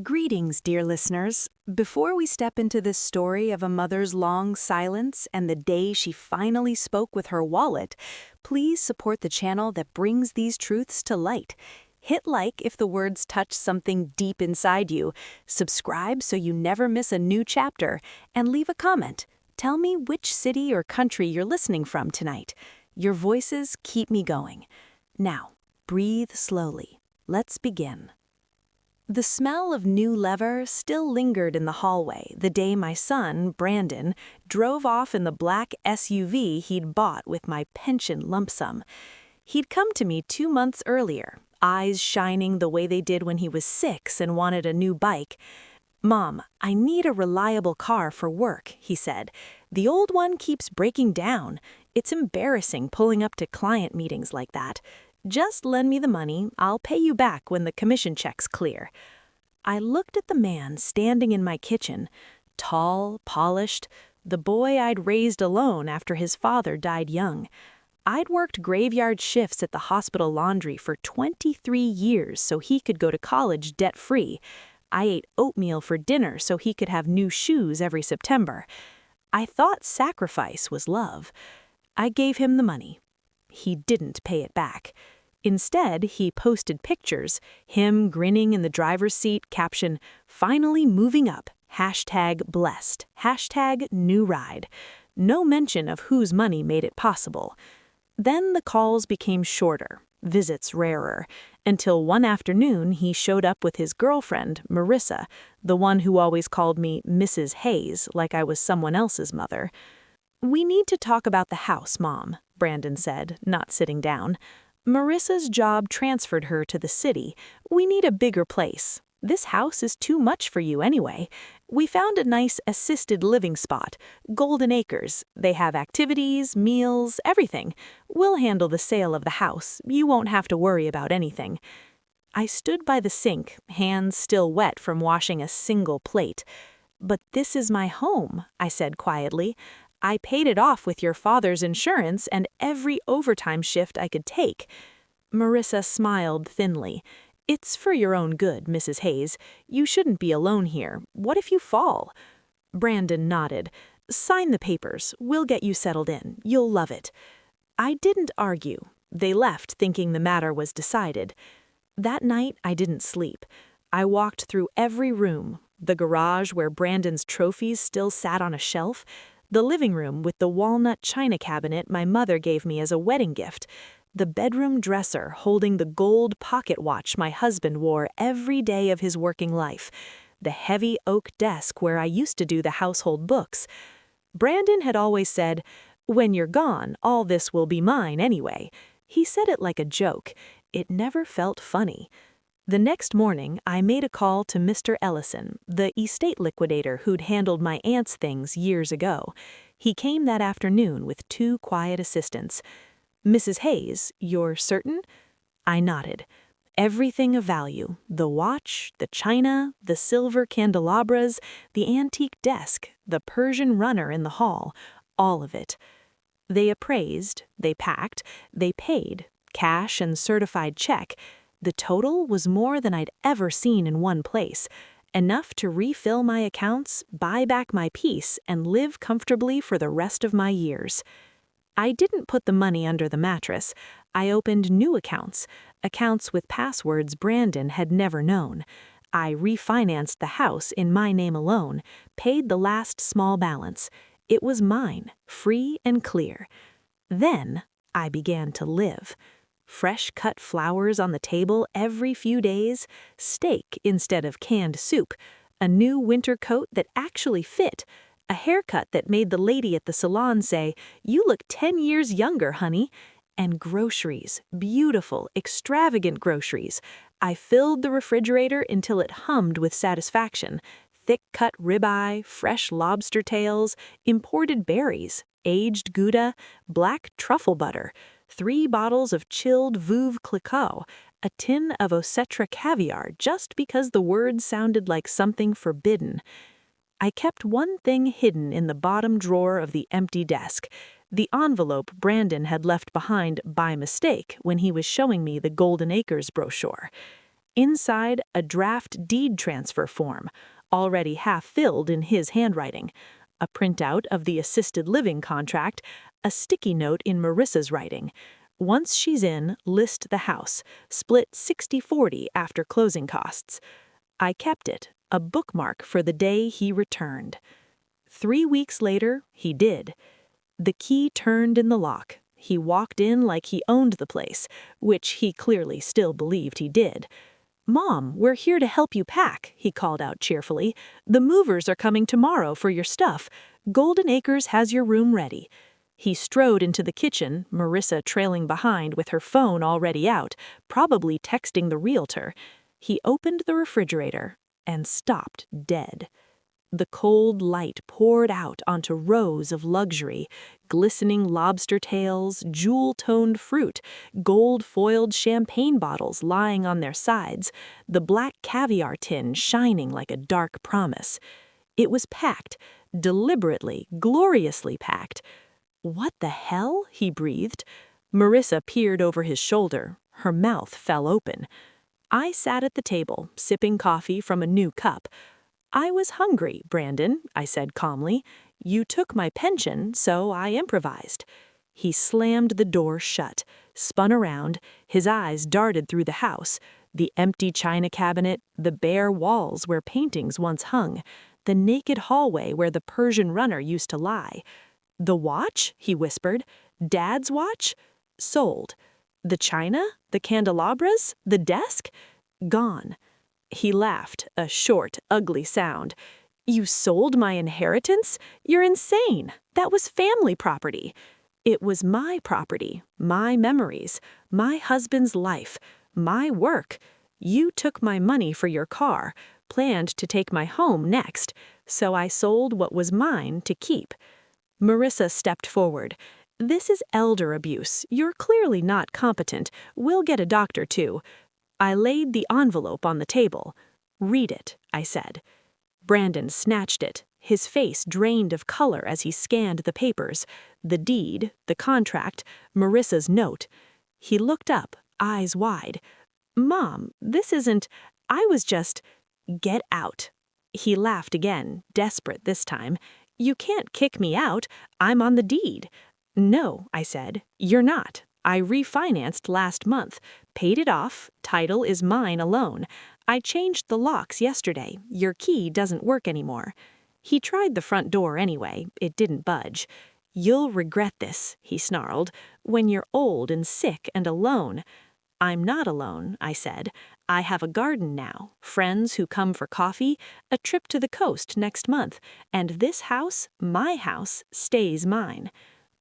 Greetings, dear listeners. Before we step into this story of a mother's long silence and the day she finally spoke with her wallet, please support the channel that brings these truths to light. Hit like if the words touch something deep inside you, subscribe so you never miss a new chapter, and leave a comment. Tell me which city or country you're listening from tonight. Your voices keep me going. Now, breathe slowly. Let's begin. The smell of new leather still lingered in the hallway the day my son, Brandon, drove off in the black SUV he'd bought with my pension lump sum. He'd come to me 2 months earlier, eyes shining the way they did when he was 6 and wanted a new bike. "Mom, I need a reliable car for work," he said. "The old one keeps breaking down. It's embarrassing pulling up to client meetings like that. Just lend me the money, I'll pay you back when the commission check's clear." I looked at the man standing in my kitchen, tall, polished, the boy I'd raised alone after his father died young. I'd worked graveyard shifts at the hospital laundry for 23 years so he could go to college debt-free. I ate oatmeal for dinner so he could have new shoes every September. I thought sacrifice was love. I gave him the money. He didn't pay it back. Instead, he posted pictures, him grinning in the driver's seat, caption, "Finally moving up, #blessed, #new ride." No mention of whose money made it possible. Then the calls became shorter, visits rarer, until one afternoon he showed up with his girlfriend, Marissa, the one who always called me Mrs. Hayes, like I was someone else's mother. "We need to talk about the house, Mom," Brandon said, not sitting down. "Marissa's job transferred her to the city. We need a bigger place. This house is too much for you anyway. We found a nice assisted living spot, Golden Acres. They have activities, meals, everything. We'll handle the sale of the house. You won't have to worry about anything." I stood by the sink, hands still wet from washing a single plate. "But this is my home," I said quietly. "I paid it off with your father's insurance and every overtime shift I could take." Marissa smiled thinly. "It's for your own good, Mrs. Hayes. You shouldn't be alone here. What if you fall?" Brandon nodded. "Sign the papers. We'll get you settled in. You'll love it." I didn't argue. They left thinking the matter was decided. That night, I didn't sleep. I walked through every room, the garage where Brandon's trophies still sat on a shelf, the living room with the walnut china cabinet my mother gave me as a wedding gift, the bedroom dresser holding the gold pocket watch my husband wore every day of his working life, the heavy oak desk where I used to do the household books. Brandon had always said, "When you're gone, all this will be mine anyway." He said it like a joke. It never felt funny. The next morning, I made a call to Mr. Ellison, the estate liquidator who'd handled my aunt's things years ago. He came that afternoon with 2 quiet assistants. "Mrs. Hayes, you're certain?" I nodded. Everything of value, the watch, the china, the silver candelabras, the antique desk, the Persian runner in the hall, all of it. They appraised, they packed, they paid, cash and certified check. The total was more than I'd ever seen in one place, enough to refill my accounts, buy back my peace, and live comfortably for the rest of my years. I didn't put the money under the mattress. I opened new accounts, accounts with passwords Brandon had never known. I refinanced the house in my name alone, paid the last small balance. It was mine, free and clear. Then I began to live. Fresh-cut flowers on the table every few days, steak instead of canned soup, a new winter coat that actually fit, a haircut that made the lady at the salon say, "You look 10 years younger, honey," and groceries, beautiful, extravagant groceries. I filled the refrigerator until it hummed with satisfaction. Thick-cut ribeye, fresh lobster tails, imported berries, aged Gouda, black truffle butter, 3 bottles of chilled Veuve Clicquot, a tin of Osetra caviar just because the word sounded like something forbidden. I kept one thing hidden in the bottom drawer of the empty desk, the envelope Brandon had left behind by mistake when he was showing me the Golden Acres brochure. Inside, a draft deed transfer form, already half filled in his handwriting, a printout of the assisted living contract, a sticky note in Marissa's writing. Once she's in, list the house, split 60-40 after closing costs. I kept it, a bookmark for the day he returned. 3 weeks later, he did. The key turned in the lock. He walked in like he owned the place, which he clearly still believed he did. "Mom, we're here to help you pack," he called out cheerfully. "The movers are coming tomorrow for your stuff. Golden Acres has your room ready." He strode into the kitchen, Marissa trailing behind with her phone already out, probably texting the realtor. He opened the refrigerator and stopped dead. The cold light poured out onto rows of luxury, glistening lobster tails, jewel-toned fruit, gold-foiled champagne bottles lying on their sides, the black caviar tin shining like a dark promise. It was packed, deliberately, gloriously packed. "What the hell?" he breathed. Marissa peered over his shoulder. Her mouth fell open. I sat at the table, sipping coffee from a new cup. "I was hungry, Brandon," I said calmly. "You took my pension, so I improvised." He slammed the door shut, spun around, his eyes darted through the house, the empty china cabinet, the bare walls where paintings once hung, the naked hallway where the Persian runner used to lie. "The watch?" he whispered. "Dad's watch?" "Sold." "The china? The candelabras? The desk?" "Gone." He laughed, a short, ugly sound. "You sold my inheritance? You're insane. That was family property." "It was my property, my memories, my husband's life, my work. You took my money for your car, planned to take my home next, so I sold what was mine to keep." Marissa stepped forward. "This is elder abuse. You're clearly not competent. We'll get a doctor, too." I laid the envelope on the table. "Read it," I said. Brandon snatched it, his face drained of color as he scanned the papers, the deed, the contract, Marissa's note. He looked up, eyes wide. "Mom, this isn't... I was just... Get out." He laughed again, desperate this time. "You can't kick me out. I'm on the deed." "No," I said, "you're not. I refinanced last month, paid it off, title is mine alone. I changed the locks yesterday, your key doesn't work anymore." He tried the front door anyway, it didn't budge. "You'll regret this," he snarled, "when you're old and sick and alone." "I'm not alone," I said. "I have a garden now, friends who come for coffee, a trip to the coast next month, and this house, my house, stays mine."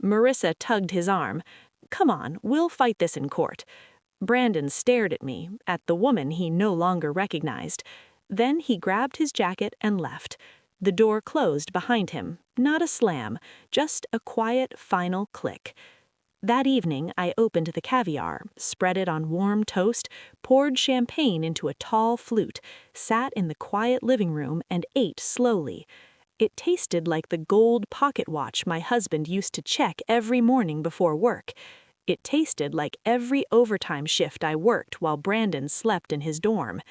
Marissa tugged his arm. "Come on, we'll fight this in court." Brandon stared at me, at the woman he no longer recognized. Then he grabbed his jacket and left. The door closed behind him, not a slam, just a quiet final click. That evening, I opened the caviar, spread it on warm toast, poured champagne into a tall flute, sat in the quiet living room and ate slowly. It tasted like the gold pocket watch my husband used to check every morning before work. It tasted like every overtime shift I worked while Brandon slept in his dorm.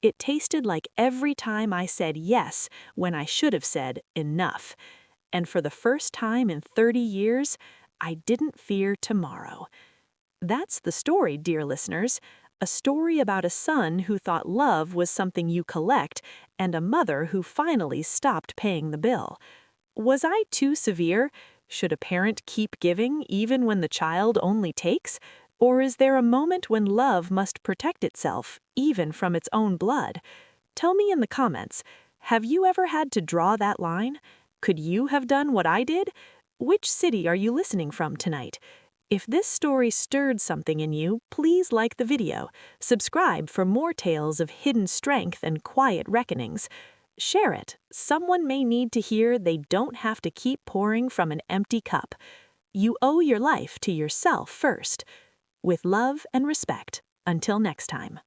It tasted like every time I said yes when I should have said enough. And for the first time in 30 years, I didn't fear tomorrow. That's the story, dear listeners. A story about a son who thought love was something you collect and a mother who finally stopped paying the bill. Was I too severe? Should a parent keep giving even when the child only takes? Or is there a moment when love must protect itself, even from its own blood? Tell me in the comments, have you ever had to draw that line? Could you have done what I did? Which city are you listening from tonight? If this story stirred something in you, please like the video. Subscribe for more tales of hidden strength and quiet reckonings. Share it. Someone may need to hear they don't have to keep pouring from an empty cup. You owe your life to yourself first. With love and respect. Until next time.